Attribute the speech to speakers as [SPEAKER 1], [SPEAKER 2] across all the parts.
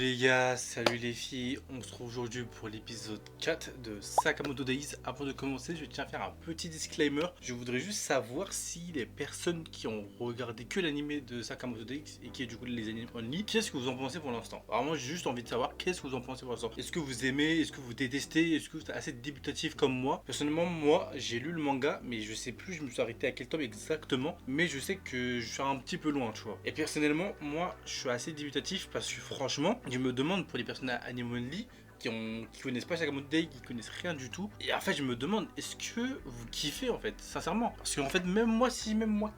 [SPEAKER 1] Les gars, salut les filles, on se retrouve aujourd'hui pour l'épisode 4 de Sakamoto Days. Avant de commencer, je tiens à faire un petit disclaimer. Je voudrais juste savoir si les personnes qui ont regardé que l'animé de Sakamoto Days et qui est du coup les animes only, qu'est-ce que vous en pensez pour l'instant? Vraiment, j'ai juste envie de savoir qu'est-ce que vous en pensez pour l'instant. Est-ce que vous aimez, est-ce que vous détestez, est-ce que vous êtes assez débutatif comme moi? Personnellement, moi, j'ai lu le manga, mais je sais plus, je me suis arrêté à quel tome exactement, mais je sais que je suis un petit peu loin, tu vois. Et personnellement, moi, je suis assez débutatif parce que franchement, je me demande pour les personnes à Anime Only qui connaissent pas Sakamoto Day, qui connaissent rien du tout. Et en fait, je me demande, est-ce que vous kiffez en fait, sincèrement? Parce qu'en fait, même moi qui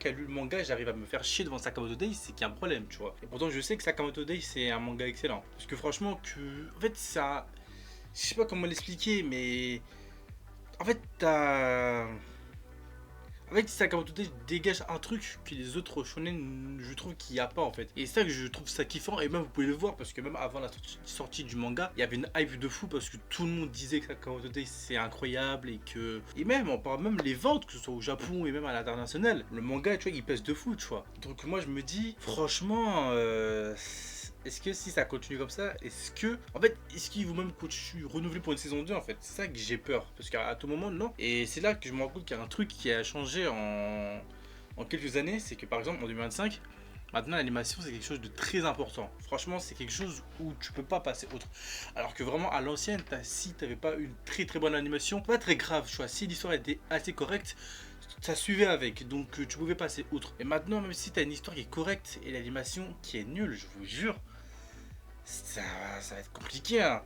[SPEAKER 1] a lu le manga, j'arrive à me faire chier devant Sakamoto Day, c'est qu'il y a un problème, tu vois. Et pourtant, je sais que Sakamoto Day, c'est un manga excellent. Parce que franchement, en fait, ça. Je sais pas comment l'expliquer, mais. En fait, t'as. En fait, Sakamoto Days dégage un truc que les autres shonen, je trouve qu'il n'y a pas en fait. Et c'est ça que je trouve ça kiffant. Et même vous pouvez le voir parce que même avant la sortie du manga, il y avait une hype de fou parce que tout le monde disait que Sakamoto Days c'est incroyable et que. Et même, on parle même les ventes, que ce soit au Japon et même à l'international. Le manga, tu vois, il pèse de fou, tu vois. Donc moi, je me dis, franchement, est-ce que si ça continue comme ça, est-ce qu'ils vont même renouveler pour une saison 2 en fait? C'est ça que j'ai peur. Parce qu'à tout moment, non. Et c'est là que je me rends compte qu'il y a un truc qui a changé en quelques années. C'est que par exemple en 2025, maintenant l'animation c'est quelque chose de très important. Franchement, c'est quelque chose où tu peux pas passer autre. Alors que vraiment à l'ancienne, si t'avais pas une très très bonne animation, pas très grave, tu vois. Si l'histoire était assez correcte, ça suivait avec, donc tu pouvais passer outre. Et maintenant, même si t'as une histoire qui est correcte et l'animation qui est nulle, je vous jure, ça, ça va être compliqué, hein.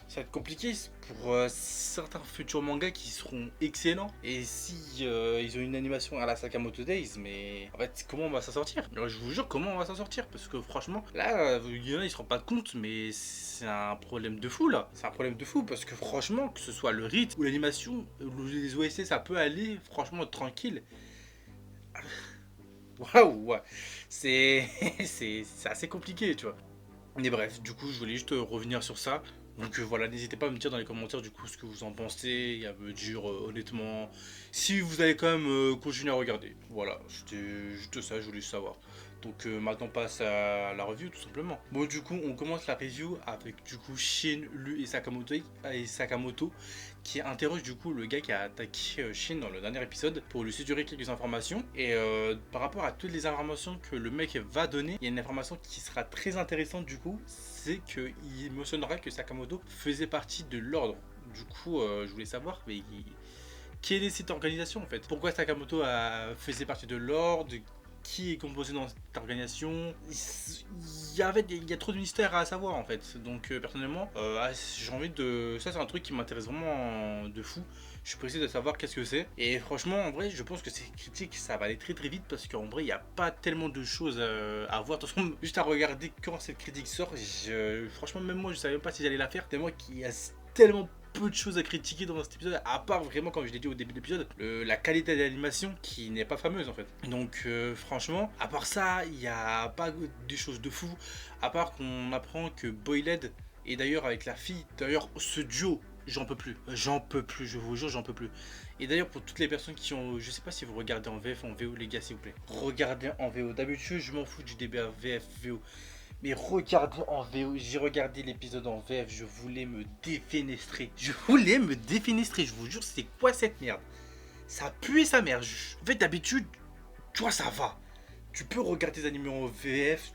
[SPEAKER 1] Ça va être compliqué pour certains futurs mangas qui seront excellents. Et si ils ont une animation à la Sakamoto Days, mais en fait, comment on va s'en sortir? Alors, je vous jure, comment on va s'en sortir? Parce que franchement, là, il y en a, ils se rendent pas compte, mais c'est un problème de fou là. C'est un problème de fou parce que franchement, que ce soit le rythme ou l'animation, ou les OST, ça peut aller franchement tranquille. Waouh, ouais. C'est c'est assez compliqué, tu vois. Mais bref, du coup, je voulais juste revenir sur ça. Donc voilà, n'hésitez pas à me dire dans les commentaires du coup ce que vous en pensez et à me dire honnêtement si vous allez quand même continuer à regarder. Voilà, c'était juste ça, je voulais savoir. Donc maintenant on passe à la review tout simplement. Bon du coup on commence la review avec du coup Shin, Lu et Sakamoto qui interroge du coup le gars qui a attaqué Shin dans le dernier épisode pour lui suggérer quelques informations. Et par rapport à toutes les informations que le mec va donner, il y a une information qui sera très intéressante du coup, c'est qu'il mentionnera que Sakamoto faisait partie de l'ordre. Du coup, je voulais savoir, mais quelle est cette organisation en fait? Pourquoi Sakamoto faisait partie de l'ordre? Qui est composé dans cette organisation? Il y a trop de mystères à savoir en fait. Donc personnellement, j'ai envie de. Ça, c'est un truc qui m'intéresse vraiment de fou. Je suis pressé de savoir qu'est-ce que c'est. Et franchement, en vrai, je pense que ces critiques, ça va aller très très vite parce qu'en vrai, il n'y a pas tellement de choses à voir. De toute façon, juste à regarder quand cette critique sort, franchement, même moi, je savais même pas si j'allais la faire. Tellement qu'il y a tellement peu de choses à critiquer dans cet épisode, à part vraiment, comme je l'ai dit au début de l'épisode, la qualité de l'animation qui n'est pas fameuse en fait. Donc franchement, à part ça, il n'y a pas des choses de fou, à part qu'on apprend que Boyled, et d'ailleurs avec la fille, d'ailleurs ce duo, j'en peux plus, je vous jure, j'en peux plus. Et d'ailleurs pour toutes les personnes qui ont, je sais pas si vous regardez en VF ou en VO les gars s'il vous plaît, regardez en VO, d'habitude je m'en fous du débat VF, VO. Mais regardez en VO, j'ai regardé l'épisode en VF, je voulais me défenestrer. Je voulais me défenestrer, je vous jure, c'est quoi cette merde? Ça pue sa mère. En fait, d'habitude, tu vois, ça va. Tu peux regarder tes animés en VF,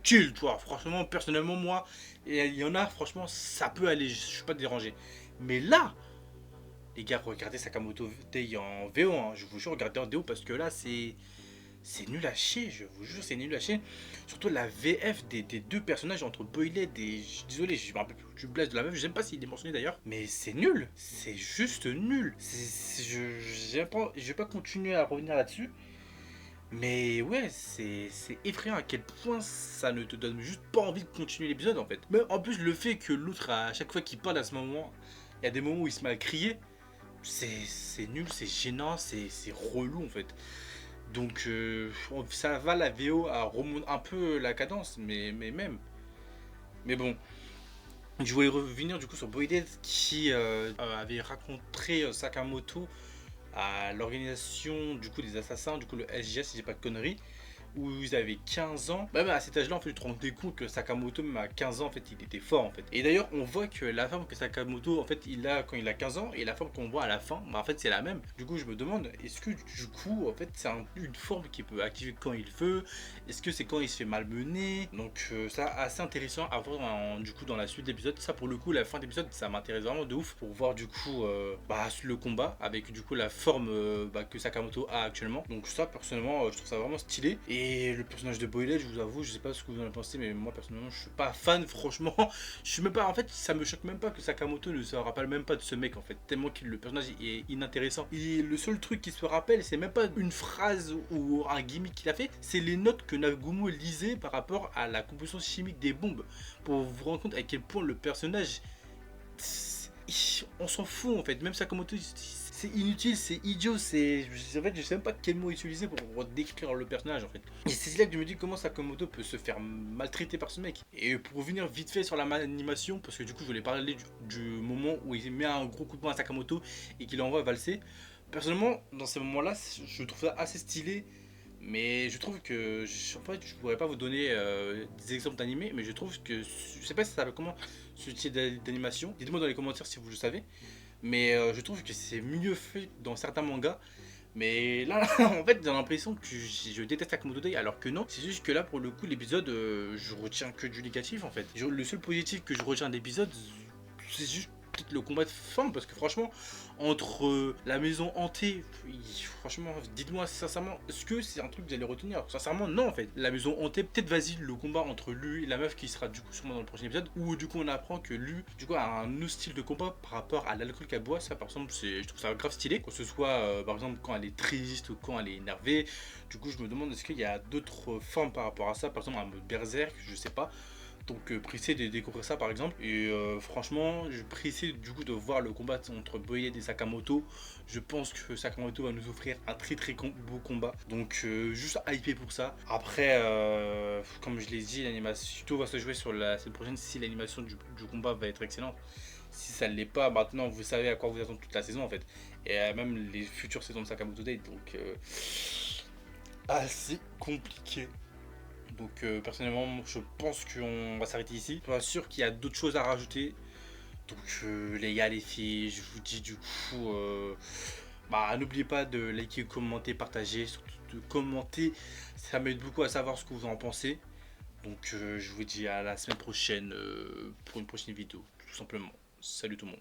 [SPEAKER 1] chill, tu vois. Franchement, personnellement, moi, et il y en a, franchement, ça peut aller, je suis pas dérangé. Mais là, les gars, regardez Sakamoto Day en VO, hein. Je vous jure, regardez en VO parce que là, c'est nul à chier, je vous jure, c'est nul à chier. Surtout la VF des deux personnages entre Boyled et. Je suis désolé, je me rappelle plus du blast de la meuf, je sais même pas s'il est mentionné d'ailleurs. Mais c'est nul, c'est juste nul. Je vais pas continuer à revenir là-dessus. Mais ouais, c'est effrayant à quel point ça ne te donne juste pas envie de continuer l'épisode en fait. Mais en plus, le fait que l'autre, à chaque fois qu'il parle à ce moment, il y a des moments où il se met à crier. C'est nul, c'est gênant, c'est relou en fait. Donc ça va, la VO à remonter un peu la cadence, mais même. Mais bon, je voulais revenir du coup sur Boyded qui avait rencontré Sakamoto à l'organisation du coup des assassins, du coup le SGS si j'ai pas de conneries. où ils avaient 15 ans, même à cet âge-là, en fait, tu te rendais compte que Sakamoto, même à 15 ans, en fait, il était fort, en fait. Et d'ailleurs, on voit que la forme que Sakamoto, en fait, il a quand il a 15 ans, et la forme qu'on voit à la fin, bah, en fait, c'est la même. Du coup, je me demande, est-ce que, du coup, en fait, c'est une forme qui peut activer quand il veut? Est-ce que c'est quand il se fait malmener? Donc, ça, assez intéressant à voir, du coup, dans la suite de l'épisode. Ça, pour le coup, la fin d'épisode, ça m'intéresse vraiment de ouf pour voir, du coup, bah, le combat avec, du coup, la forme bah, que Sakamoto a actuellement. Donc, ça, personnellement, je trouve ça vraiment stylé. Et le personnage de Boilet, je vous avoue, je sais pas ce que vous en pensez, mais moi personnellement, je suis pas fan, franchement. Je suis même pas, en fait, ça me choque même pas que Sakamoto ne se rappelle même pas de ce mec, en fait, tellement que le personnage est inintéressant. Et le seul truc qui se rappelle, c'est même pas une phrase ou un gimmick qu'il a fait, c'est les notes que Nagumo lisait par rapport à la composition chimique des bombes, pour vous rendre compte à quel point le personnage, on s'en fout en fait. Même Sakamoto, c'est inutile, c'est idiot, c'est. En fait, je sais même pas quel mot utiliser pour décrire le personnage en fait. Et c'est là que je me dis comment Sakamoto peut se faire maltraiter par ce mec. Et pour revenir vite fait sur l'animation, parce que du coup, je voulais parler du moment où il met un gros coup de poing à Sakamoto et qu'il l'envoie valser. Personnellement, dans ces moments-là, je trouve ça assez stylé. Mais je trouve que, en fait, je pourrais pas vous donner des exemples d'animés, mais je trouve que, je sais pas si ça s'appelle comment ce type d'animation. Dites-moi dans les commentaires si vous le savez. Mais je trouve que c'est mieux fait dans certains mangas. Mais là, en fait, j'ai l'impression que je déteste Akamoto Day, alors que non. C'est juste que là, pour le coup, l'épisode, je retiens que du négatif en fait. Le seul positif que je retiens de l'épisode, c'est juste peut-être le combat de fin, parce que franchement, entre la maison hantée, franchement, dites-moi sincèrement, est-ce que c'est un truc que vous allez retenir? Sincèrement, non en fait. La maison hantée, peut-être vas-y, le combat entre lui et la meuf qui sera du coup sûrement dans le prochain épisode, où du coup on apprend que lui, du coup, a un autre style de combat par rapport à l'alcool qu'elle boit. Ça, par exemple, je trouve ça grave stylé. Que ce soit, par exemple, quand elle est triste ou quand elle est énervée. Du coup, je me demande, est-ce qu'il y a d'autres formes par rapport à ça? Par exemple, un mode berserk, je sais pas. Donc pressé de découvrir ça par exemple. Et franchement, je pressé du coup de voir le combat entre Boyed et Sakamoto. Je pense que Sakamoto va nous offrir un très très beau combat. Donc juste hypé pour ça. Après, comme je l'ai dit, l'animation tout va se jouer sur la semaine prochaine si l'animation du combat va être excellente. Si ça ne l'est pas, maintenant vous savez à quoi vous attendre toute la saison en fait. Et même les futures saisons de Sakamoto Day. Donc assez compliqué. Donc personnellement, je pense qu'on va s'arrêter ici. Je suis pas sûr qu'il y a d'autres choses à rajouter. Donc les gars, les filles, je vous dis du coup, bah, n'oubliez pas de liker, commenter, partager, surtout de commenter. Ça m'aide beaucoup à savoir ce que vous en pensez. Donc je vous dis à la semaine prochaine pour une prochaine vidéo, tout simplement. Salut tout le monde.